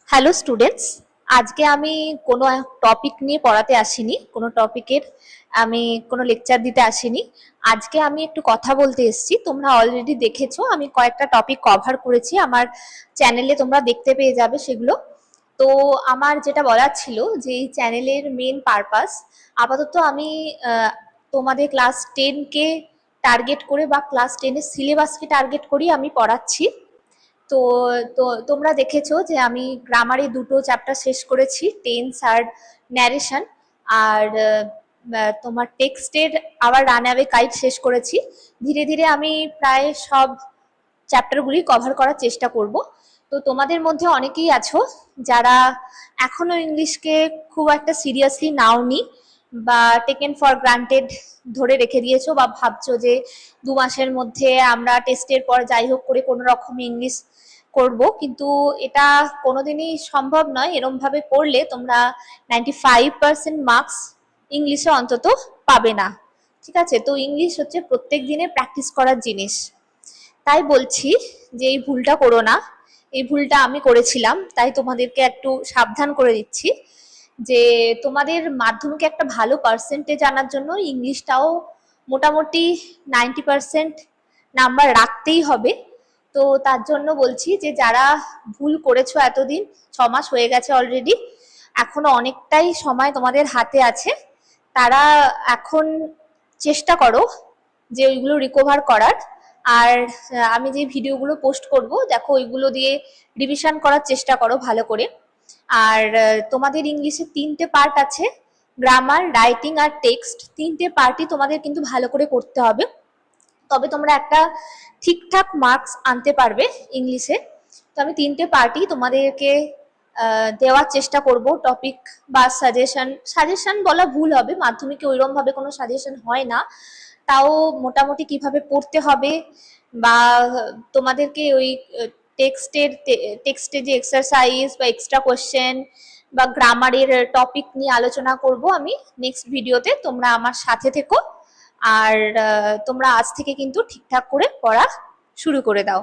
Hello students, আজকে আমি কোনো টপিক নিয়ে পড়াতে আসিনি, কোনো টপিকের আমি কোনো লেকচার দিতে আসিনি। আজকে আমি একটু কথা বলতে এসেছি। তোমরা অলরেডি দেখেছো আমি কয়েকটা টপিক কভার করেছি, আমার চ্যানেলে তোমরা দেখতে পেয়ে যাবে সেগুলো। তো আমার যেটা বলার ছিল যে এই চ্যানেলের মেন পারপাস, আপাতত আমি তোমাদের ক্লাস 10কে টার্গেট করে বা ক্লাস 10-এর সিলেবাসকে টার্গেট করি আমি পড়াচ্ছি। তো তো তোমরা দেখেছো যে আমি গ্রামারে দুটো চ্যাপ্টার শেষ করেছি, টেন্স আর ন্যারেশন। আর তোমার টেক্সটের আবার রান অ্যাওয়ে কাইট শেষ করেছি। ধীরে ধীরে আমি প্রায় সব চ্যাপ্টারগুলি কভার করার চেষ্টা করব। তো তোমাদের মধ্যে অনেকেই আছো যারা এখনো ইংলিশকে খুব একটা সিরিয়াসলি নাওনি বা টেকেন ফর গ্রান্টেড ধরে রেখে দিয়েছো, বা ভাবছো যে 2 মাসের মধ্যে আমরা টেস্টের পর যাই হোক করে কোনো রকম ইংলিশ করব, কিন্তু এটা কোনোদিনই সম্ভব নয়। এরম ভাবে পড়লে তোমরা 95% মার্কস ইংলিশে অন্তত পাবে না। ঠিক আছে? তো ইংলিশ হচ্ছে প্রত্যেক দিনে প্র্যাকটিস করার জিনিস। তাই বলছি যে এই ভুলটা করো না। এই ভুলটা আমি করেছিলাম, তাই তোমাদেরকে একটু সাবধান করে দিচ্ছি যে তোমাদের মাধ্যমিকে একটা ভালো পার্সেন্টেজ আনার জন্য ইংলিশটাও মোটামুটি 90% নাম্বার রাখতেই হবে। তো তার জন্য বলছি যে যারা ভুল করেছো এতদিন, 6 মাস হয়ে গেছে অলরেডি, এখনো অনেকটাই সময় তোমাদের হাতে আছে। তারা এখন চেষ্টা করো যে ওইগুলো রিকভার করার। আর আমি যে ভিডিওগুলো পোস্ট করব দেখো, ওইগুলো দিয়ে রিভিশন করার চেষ্টা করো ভালো করে। আর তোমাদের ইংলিশে 3টে পার্ট আছে, গ্রামার, রাইটিং আর টেক্সট। 3টে পার্টই তোমাদের কিন্তু ভালো করে করতে হবে, তবে তোমরা একটা ঠিকঠাক মার্কস আনতে পারবে ইংলিশে। তো আমি 3টে পার্টই তোমাদেরকে দেওয়ার চেষ্টা করব। টপিক বা সাজেশন বলা ভুল হবে, মাধ্যমিকে ওইরকম ভাবে কোনো সাজেশন হয় না। তাও মোটামুটি কিভাবে পড়তে হবে বা তোমাদেরকে ওই টেক্সটে যে এক্সারসাইজ বা এক্সট্রা কোশ্চেন বা গ্রামারের টপিক নিয়ে আলোচনা করব আমি নেক্সট ভিডিওতে। তোমরা আমার সাথে থেকো। আর তোমরা আজ থেকে কিন্তু ঠিকঠাক করে পড়া শুরু করে দাও।